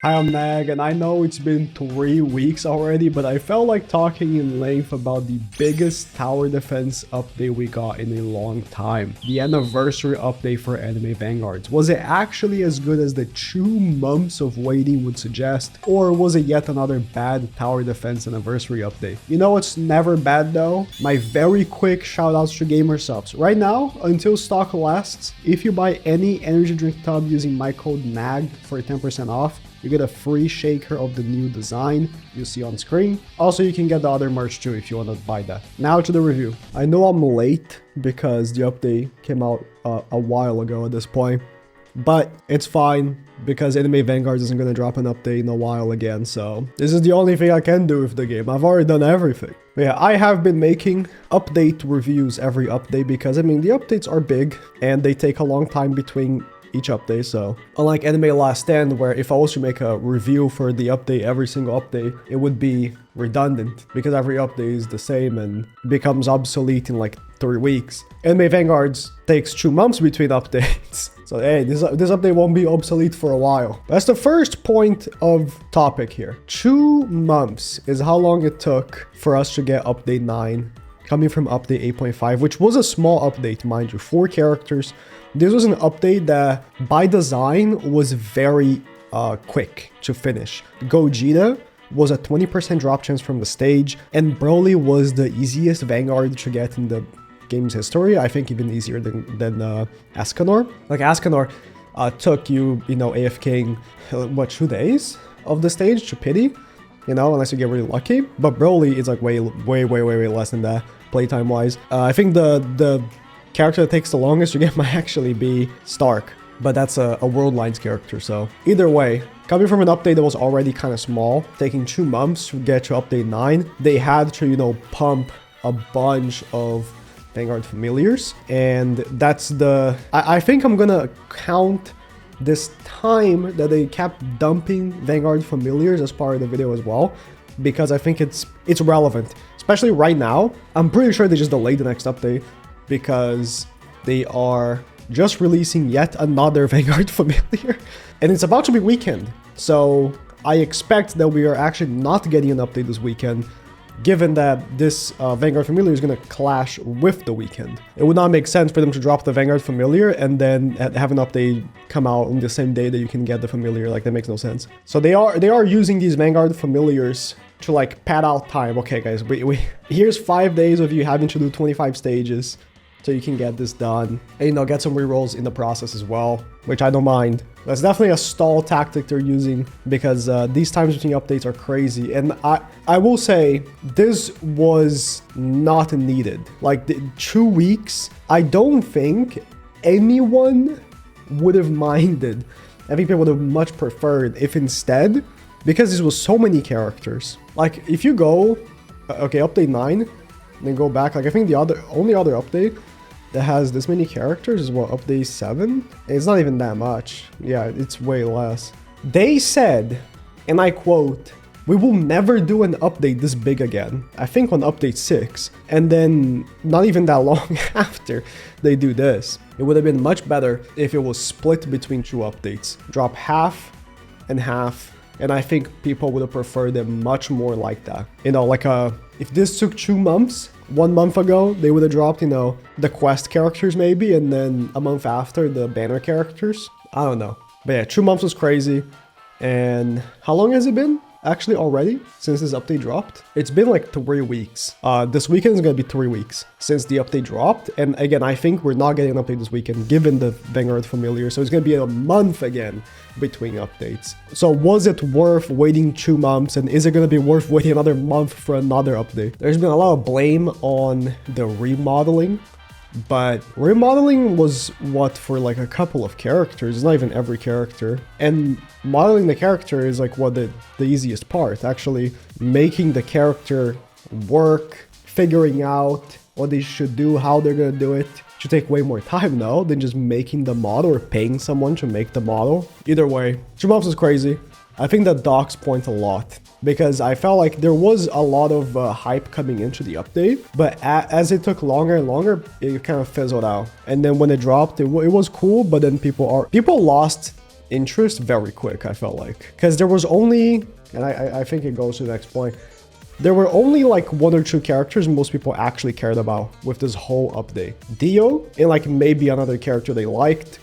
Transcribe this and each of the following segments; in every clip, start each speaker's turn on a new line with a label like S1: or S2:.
S1: Hi, I'm Nag, and I know it's been 3 weeks already, but I felt like talking in length about the biggest tower defense update we got in a long time. The anniversary update for Anime Vanguards. Was it actually as good as the 2 months of waiting would suggest, or was it yet another bad tower defense anniversary update? You know what's never bad though? My very quick shoutouts to gamer subs. Right now, until stock lasts, if you buy any energy drink tub using my code NAG for 10% off, you get a free shaker of the new design you see on screen. Also, you can get the other merch too if you want to buy that. Now to the review. I know I'm late because the update came out a while ago at this point, but it's fine because Anime Vanguards isn't going to drop an update in a while again, so this is the only thing I can do with the game. I've already done everything. But yeah, I have been making update reviews every update because, I mean, the updates are big and they take a long time between each update. So unlike Anime Last Stand, where if I was to make a review for the update, every single update, it would be redundant because every update is the same and becomes obsolete in like 3 weeks. Anime Vanguards takes 2 months between updates. So hey, this update won't be obsolete for a while. That's the first point of topic here. 2 months is how long it took for us to get update 9 coming from update 8.5, which was a small update, mind you, 4 characters. This was an update that, by design, was very quick to finish. Gogeta was a 20% drop chance from the stage, and Broly was the easiest Vanguard to get in the game's history. I think even easier than Escanor. Like, Escanor took you know, AFKing, what, 2 days of the stage to pity? You know, unless you get really lucky. But Broly is like way less than that, playtime-wise. I think the character that takes the longest to get might actually be Stark, but that's a World Lines character, so either way, coming from an update that was already kind of small, taking 2 months to get to update 9, they had to, you know, pump a bunch of Vanguard familiars, and that's the... I think I'm gonna count this time that they kept dumping Vanguard familiars as part of the video as well, because I think it's relevant, especially right now. I'm pretty sure they just delayed the next update because they are just releasing yet another Vanguard familiar, and it's about to be weekend, so I expect that we are actually not getting an update this weekend, given that this Vanguard familiar is going to clash with the weekend. It would not make sense for them to drop the Vanguard familiar and then have an update come out on the same day that you can get the familiar. Like, that makes no sense. So they are using these Vanguard familiars to like pad out time. Okay guys, here's 5 days of you having to do 25 stages so you can get this done, and, you know, get some rerolls in the process as well, which I don't mind. That's definitely a stall tactic they're using because these times between updates are crazy, and I will say this was not needed. Like, the 2 weeks, I don't think anyone would have minded. I think people would have much preferred if instead, because this was so many characters. Like, if you go, okay, update 9, then go back, like, I think the only other update that has this many characters is what, update 7? It's not even that much. Yeah, it's way less. They said, and I quote, "We will never do an update this big again." I think on update 6, and then not even that long after they do this. It would have been much better if it was split between 2 updates. Drop half and half, and I think people would have preferred it much more like that. You know, like if this took 2 months, 1 month ago, they would have dropped, you know, the quest characters maybe, and then a month after, the banner characters. I don't know. But yeah, 2 months was crazy. And how long has it been? Actually, already, since this update dropped? It's been like 3 weeks. This weekend is gonna be 3 weeks since the update dropped. And again, I think we're not getting an update this weekend, given the Vanguard familiar. So it's gonna be a month again between updates. So was it worth waiting 2 months? And is it gonna be worth waiting another month for another update? There's been a lot of blame on the remodeling, but remodeling was what, for like a couple of characters. It's not even every character, and modeling the character is like what the easiest part. Actually making the character work, figuring out what they should do, how they're gonna do it, should take way more time now than just making the model or paying someone to make the model. Either way, 2 months is crazy. I think that docks point a lot, because I felt like there was a lot of hype coming into the update, but as it took longer and longer, it kind of fizzled out. And then when it dropped, it was cool, but then people lost interest very quick, I felt like. Because there was only, and I think it goes to the next point, there were only like 1 or 2 characters most people actually cared about with this whole update. Dio, and like maybe another character they liked.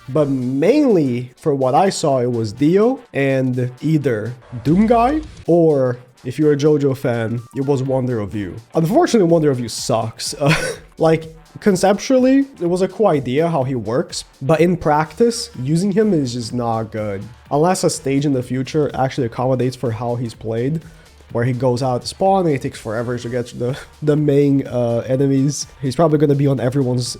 S1: But mainly, for what I saw, it was Dio and either Doomguy or, if you're a JoJo fan, it was Wonder of You. Unfortunately, Wonder of You sucks. Like, conceptually, it was a cool idea how he works, but in practice, using him is just not good. Unless a stage in the future actually accommodates for how he's played, where he goes out to spawn and it takes forever to get to the main enemies. He's probably going to be on everyone's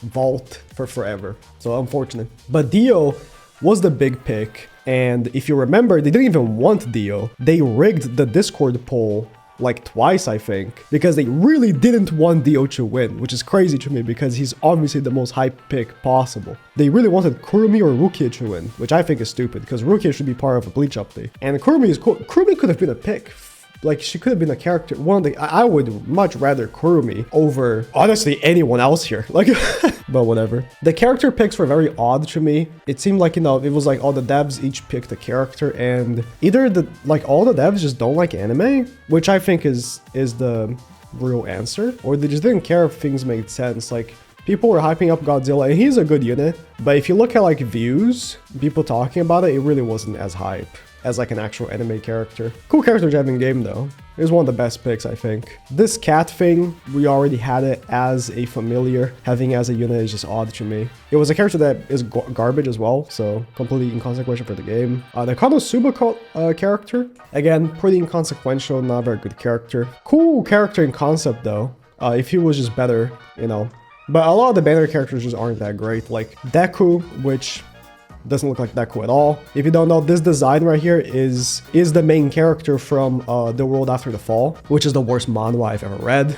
S1: vault for forever. So unfortunate. But Dio was the big pick. And if you remember, they didn't even want Dio. They rigged the Discord poll like twice, I think, because they really didn't want Dio to win, which is crazy to me because he's obviously the most hype pick possible. They really wanted Kurumi or Rukia to win, which I think is stupid because Rukia should be part of a Bleach update. And Kurumi is cool. Kurumi could have been a pick. Like, she could have been a character. I would much rather Kurumi over, honestly, anyone else here. Like, but whatever. The character picks were very odd to me. It seemed like, you know, it was like all the devs each picked a character, and either all the devs just don't like anime, which I think is the real answer, or they just didn't care if things made sense. Like, people were hyping up Godzilla, and he's a good unit, but if you look at like views, people talking about it, it really wasn't as hype as like an actual anime character. Cool character to have in game though. It was one of the best picks, I think. This cat thing, we already had it as a familiar. Having it as a unit is just odd to me. It was a character that is garbage as well, so completely inconsequential for the game. The Konosuba character, again, pretty inconsequential, not a very good character. Cool character in concept though. If he was just better, you know. But a lot of the banner characters just aren't that great. Like Deku, which doesn't look like Deku at all. If you don't know, this design right here is the main character from The World After the Fall, which is the worst manhwa I've ever read.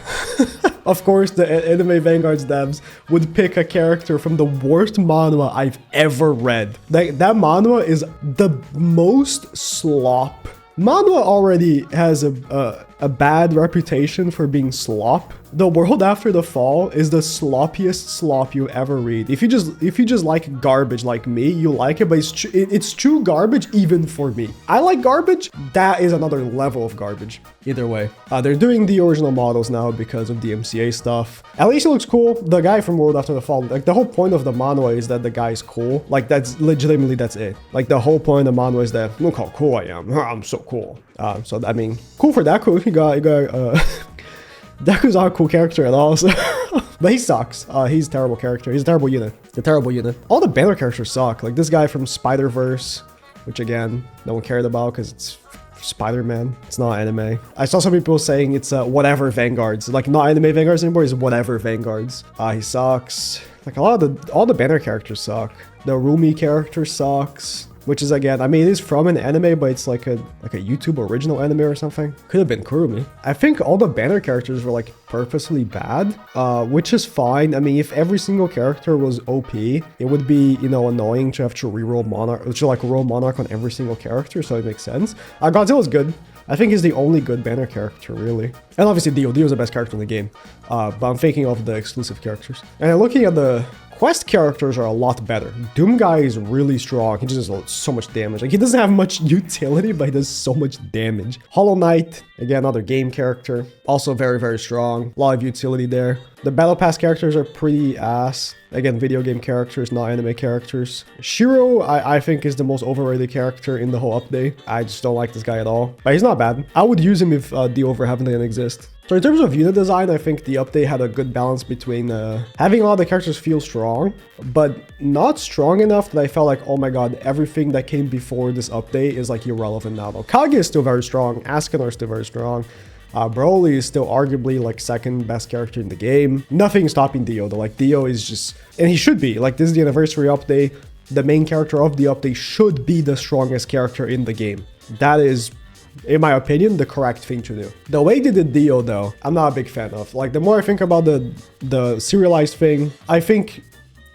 S1: Of course, the anime Vanguards devs would pick a character from the worst manhwa I've ever read. That manhwa is the most slop. Manhwa already has a bad reputation for being slop. The World After the Fall is the sloppiest slop you ever read. If you just like garbage like me, you like it, but it's true garbage even for me. I like garbage. That is another level of garbage. Either way, they're doing the original models now because of the MCA stuff. At least it looks cool. The guy from World After the Fall, like the whole point of the manhwa is that the guy's cool. Like that's legitimately that's it. Like the whole point of the manhwa is that look how cool I am. I'm so cool. So I mean, cool for Deku. You got Deku's not a cool character at all, so but he sucks. He's a terrible character. He's a terrible unit. A terrible unit. All the banner characters suck. Like this guy from Spider-Verse, which again, no one cared about because it's Spider-Man. It's not anime. I saw some people saying it's whatever Vanguards. Like not anime Vanguards anymore, it's whatever Vanguards. He sucks. Like all the banner characters suck. The Rumi character sucks. Which is, again, I mean, it is from an anime, but it's like a YouTube original anime or something. Could have been Kurumi. I think all the banner characters were like purposely bad, which is fine. I mean, if every single character was OP, it would be, you know, annoying to have to reroll Monarch, to like roll Monarch on every single character, so it makes sense. Godzilla's good. I think he's the only good banner character, really. And obviously Dio. Dio's the best character in the game. But I'm thinking of the exclusive characters. And looking at the quest characters are a lot better. Doomguy is really strong. He just does so much damage. Like, he doesn't have much utility, but he does so much damage. Hollow Knight, again, another game character. Also very, very strong. A lot of utility there. The Battle Pass characters are pretty ass. Again, video game characters, not anime characters. Shiro, I think, is the most overrated character in the whole update. I just don't like this guy at all. But he's not bad. I would use him if the Overheaven didn't exist. So in terms of unit design, I think the update had a good balance between having a lot of the characters feel strong, but not strong enough that I felt like, oh my god, everything that came before this update is like irrelevant now. Though Kage is still very strong, Ascanar is still very strong. Broly is still arguably like second best character in the game. Nothing stopping Dio though. Like Dio is just, and he should be. Like this is the anniversary update. The main character of the update should be the strongest character in the game. That is, in my opinion, the correct thing to do. The way they did Dio though, I'm not a big fan of. Like the more I think about the serialized thing, I think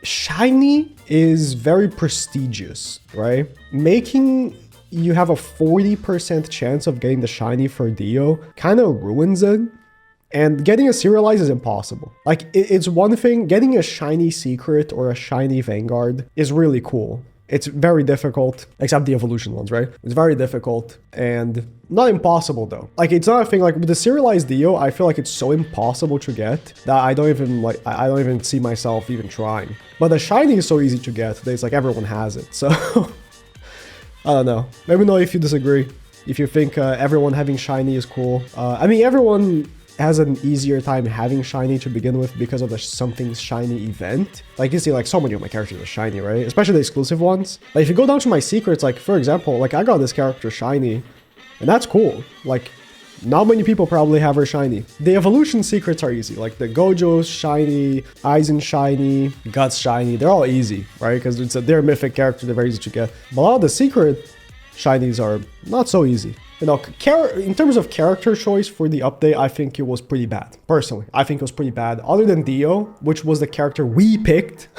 S1: shiny is very prestigious, right? Making you have a 40% chance of getting the shiny for Dio kind of ruins it. And getting a serialized is impossible. Like, it's one thing, getting a shiny secret or a shiny Vanguard is really cool. It's very difficult, except the evolution ones, right? It's very difficult and not impossible though. Like, it's not a thing, like with the serialized Dio, I feel like it's so impossible to get that I don't even see myself even trying. But the shiny is so easy to get that it's like everyone has it. So I don't know. Let me know if you disagree. If you think everyone having shiny is cool. I mean, everyone has an easier time having shiny to begin with because of the something shiny event. Like, you see, like, so many of my characters are shiny, right? Especially the exclusive ones. Like, if you go down to my secrets, like, for example, like, I got this character shiny, and that's cool. Like, not many people probably have her shiny. The evolution secrets are easy. Like, the Gojo's shiny, Aizen shiny, Guts shiny. They're all easy, right? Because they're a mythic character. They're very easy to get. But a lot of the secret shinies are not so easy. You know, in terms of character choice for the update, I think it was pretty bad. Personally, I think it was pretty bad. Other than Dio, which was the character we picked,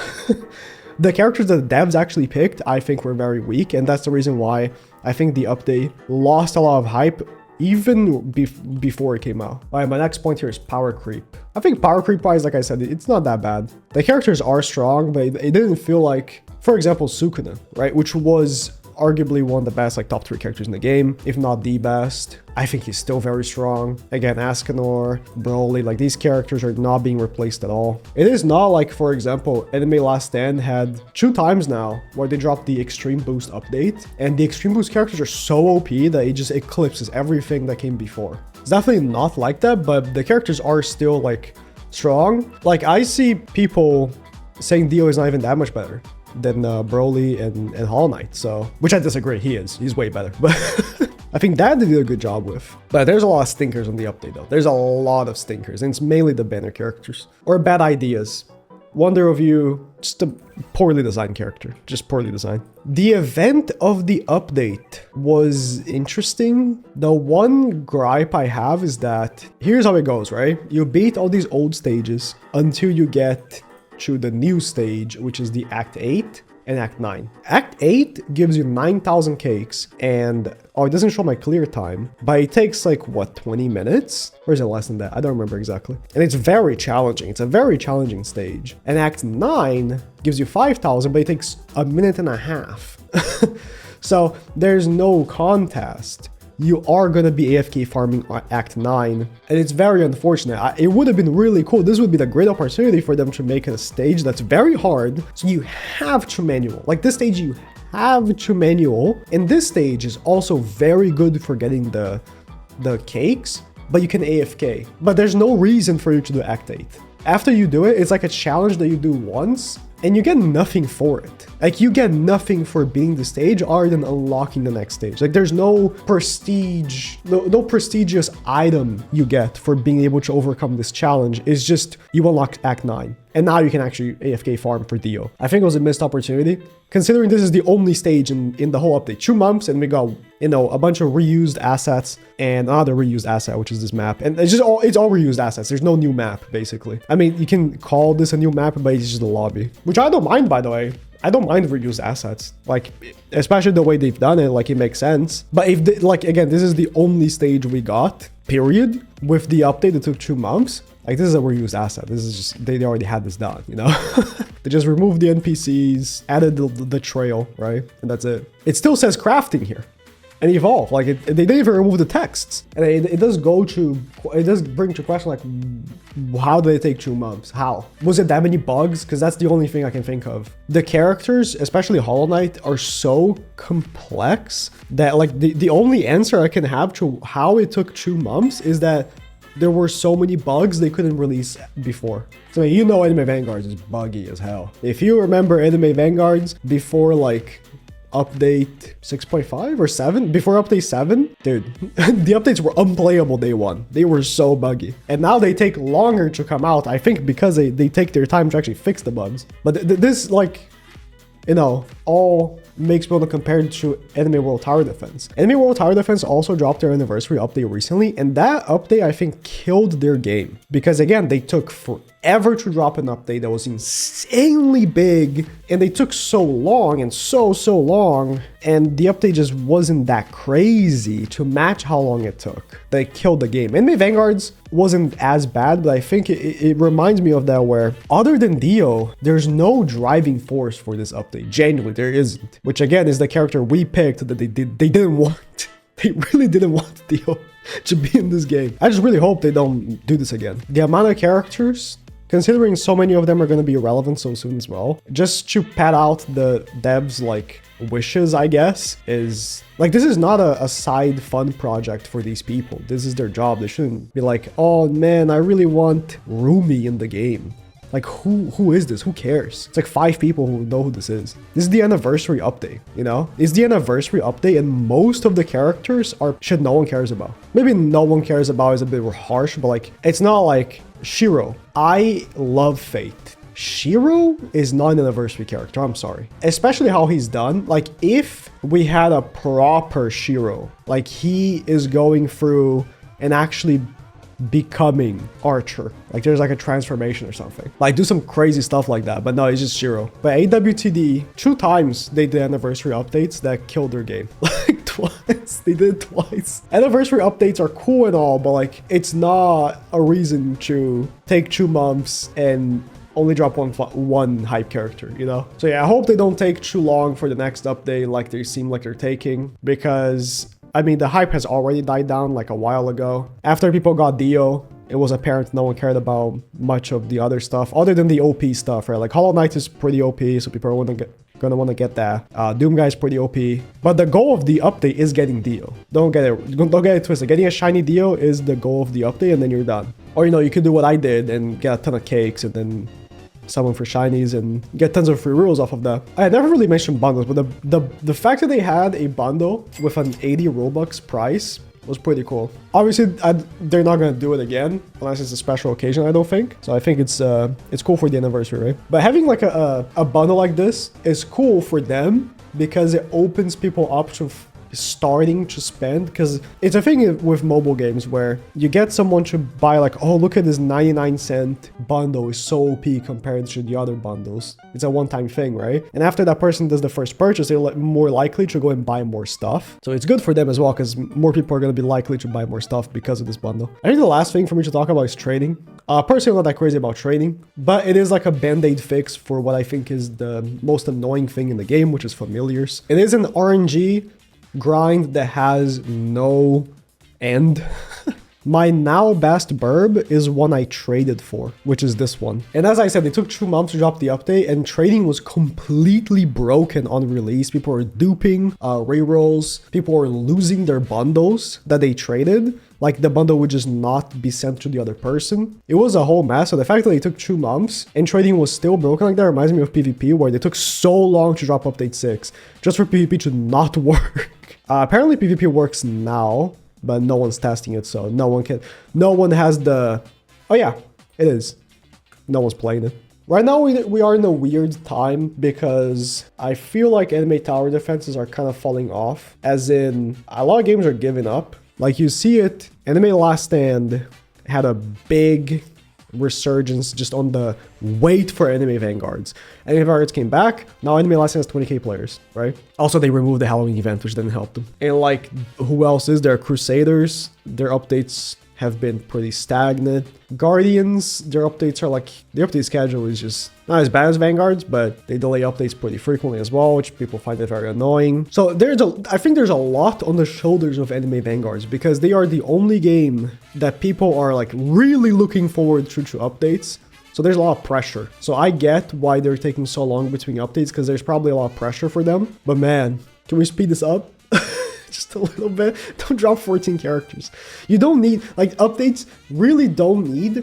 S1: the characters that the devs actually picked, I think were very weak. And that's the reason why I think the update lost a lot of hype even before it came out. All right, my next point here is power creep. I think power creep wise, like I said, it's not that bad. The characters are strong, but it didn't feel like, for example, Sukuna, right? Which was arguably one of the best, like, top 3 characters in the game, if not the best. I think he's still very strong. Again, Ascanor, Broly, like, these characters are not being replaced at all. It is not like, for example, Anime Last Stand had 2 times now where they dropped the Extreme Boost update, and the Extreme Boost characters are so OP that it just eclipses everything that came before. It's definitely not like that, but the characters are still, like, strong. Like, I see people saying Dio is not even that much better than Broly and Hollow Knight, so, which I disagree. He's way better, but I think that they did a good job with. But there's a lot of stinkers on the update though. There's a lot of stinkers, and it's mainly the banner characters or bad ideas. Wonder of You, just a poorly designed character, just poorly designed. The event of the update was interesting. The one gripe I have is that here's how it goes, right? You beat all these old stages until you get to the new stage, which is the Act 8 and Act 9. Act 8 gives you 9,000 cakes, and oh, it doesn't show my clear time, but it takes like, what, 20 minutes? Or is it less than that? I don't remember exactly. And it's very challenging. It's a very challenging stage. And Act 9 gives you 5,000, but it takes a minute and a half. So there's no contest. You are going to be AFK farming Act 9, and it's very unfortunate. It would have been really cool. This would be the great opportunity for them to make a stage that's very hard, so you have to manual. Like, this stage you have to manual, and this stage is also very good for getting the cakes, but you can AFK. But there's no reason for you to do Act 8. After you do it, it's like a challenge that you do once, and you get nothing for it. Like, you get nothing for beating the stage other than unlocking the next stage. Like, there's no prestige, no prestigious item you get for being able to overcome this challenge. It's just you unlock Act 9. And now you can actually AFK farm for Dio. I think it was a missed opportunity, considering this is the only stage in the whole update. 2 months, and we got, you know, a bunch of reused assets and another reused asset, which is this map. And it's all reused assets. There's no new map, basically. I mean, you can call this a new map, but it's just a lobby, which I don't mind, by the way. I don't mind reused assets, like, especially the way they've done it, like, it makes sense. But if they, like, again, this is the only stage we got, period. With the update, it took 2 months. Like, this is a reused asset. This is just, they already had this done, you know? They just removed the NPCs, added the trail, right? And that's it. It still says crafting here. And evolve, like, they didn't even remove the texts. And it does bring to question, like, how did it take 2 months? How? Was it that many bugs? Because that's the only thing I can think of. The characters, especially Hollow Knight, are so complex that, like, the only answer I can have to how it took 2 months is that there were so many bugs they couldn't release before. So, you know, Anime Vanguards is buggy as hell. If you remember Anime Vanguards before, like, update 6.5 or 7, before update 7, dude, the updates were unplayable day 1. They were so buggy, and now they take longer to come out, I think, because they take their time to actually fix the bugs. But this, like, you know, all makes me want to compare it to Enemy World Tower Defense. Enemy World Tower Defense also dropped their anniversary update recently, and that update I think killed their game. Because again, they took forever to drop an update that was insanely big, and they took so long and so long, and the update just wasn't that crazy to match how long it took. They killed the game. Enemy Vanguards wasn't as bad, but I think it reminds me of that where other than Dio, there's no driving force for this update. Genuinely, there isn't. Which again is the character we picked that they didn't want. They really didn't want Dio to be in this game. I just really hope they don't do this again. The amount of characters, considering so many of them are going to be irrelevant so soon as well, just to pad out the devs like wishes, I guess, is like, this is not a side fun project for these people. This is their job. They shouldn't be like, oh man, I really want Rumi in the game. Like, who is this? Who cares? It's like 5 people who know who this is. This is the anniversary update, you know? It's the anniversary update, and most of the characters are shit no one cares about. Maybe no one cares about is a bit harsh, but like, it's not like Shiro. I love Fate. Shiro is not an anniversary character, I'm sorry. Especially how he's done. Like, if we had a proper Shiro, like he is going through and actually becoming Archer, like there's like a transformation or something, like do some crazy stuff like that, but no, it's just Shiro. But AWTD, 2 times they did anniversary updates that killed their game. Like twice, they did it twice. Anniversary updates are cool and all, but like it's not a reason to take 2 months and only drop one hype character, you know? So yeah, I hope they don't take too long for the next update like they seem like they're taking, because I mean, the hype has already died down like a while ago. After people got Dio, it was apparent no one cared about much of the other stuff other than the OP stuff, right? Like Hollow Knight is pretty OP, so people are gonna want to get that. Doom Guy is pretty OP, but the goal of the update is getting Dio. Don't get it twisted. Getting a shiny Dio is the goal of the update, and then you're done. Or you know, you could do what I did and get a ton of cakes and then summon for shinies and get tons of free rules off of that. I never really mentioned bundles, but the fact that they had a bundle with an 80 Robux price was pretty cool. Obviously, they're not gonna do it again unless it's a special occasion, I don't think. So I think it's cool for the anniversary, right? But having like a bundle like this is cool for them because it opens people up to starting to spend, because it's a thing with mobile games where you get someone to buy like, oh, look at this 99-cent bundle, is so OP compared to the other bundles. It's a one-time thing, right? And after that person does the first purchase, they're more likely to go and buy more stuff. So it's good for them as well, because more people are going to be likely to buy more stuff because of this bundle. I think the last thing for me to talk about is trading. Personally, I'm not that crazy about trading, but it is like a band-aid fix for what I think is the most annoying thing in the game, which is familiars. It is an RNG grind that has no end. My now best burb is one I traded for, which is this one. And as I said, it took 2 months to drop the update, and trading was completely broken on release. People were duping rerolls. People were losing their bundles that they traded. Like the bundle would just not be sent to the other person. It was a whole mess. So the fact that it took 2 months and trading was still broken like that reminds me of PvP, where they took so long to drop update 6 just for PvP to not work. Apparently PvP works now, but no one's testing it, so no one has the, oh yeah, it is. No one's playing it. Right now we are in a weird time because I feel like anime tower defenses are kind of falling off, as in a lot of games are giving up. Like you see it, Anime Last Stand had a big resurgence just on the wait for Anime Vanguards. Anime Vanguards came back, now Anime Last Stand has 20k players, right? Also, they removed the Halloween event, which didn't help them. And like, who else is there? Crusaders, their updates have been pretty stagnant. Guardians, their updates are like, the update schedule is just not as bad as Vanguard's, but they delay updates pretty frequently as well, which people find it very annoying. So I think there's a lot on the shoulders of Anime Vanguards, because they are the only game that people are like really looking forward to updates. So there's a lot of pressure. So I get why they're taking so long between updates, because there's probably a lot of pressure for them. But man, can we speed this up? Just a little bit. Don't drop 14 characters. You don't need, like, updates really don't need,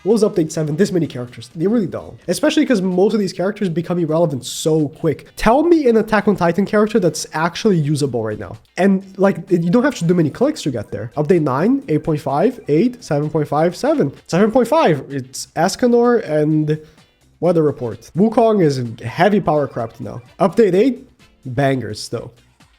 S1: what was update 7? This many characters. They really don't. Especially because most of these characters become irrelevant so quick. Tell me an Attack on Titan character that's actually usable right now. And like, you don't have to do many clicks to get there. Update 9, 8.5, 8, 7.5, 7. 7.5, it's Escanor and Weather Report. Wukong is heavy power crept now. Update 8, bangers still.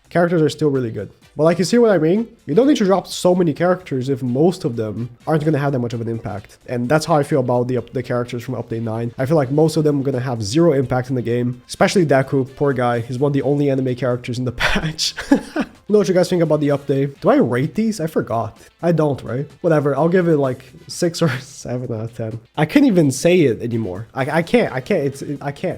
S1: Characters are still really good. But like, you see what I mean? You don't need to drop so many characters if most of them aren't going to have that much of an impact. And that's how I feel about the characters from Update 9. I feel like most of them are going to have zero impact in the game. Especially Deku, poor guy. He's one of the only anime characters in the patch. Know what you guys think about the update. Do I rate these? I forgot. I don't, right? Whatever. I'll give it like 6 or 7 out of 10. I can't even say it anymore. I can't. I can't.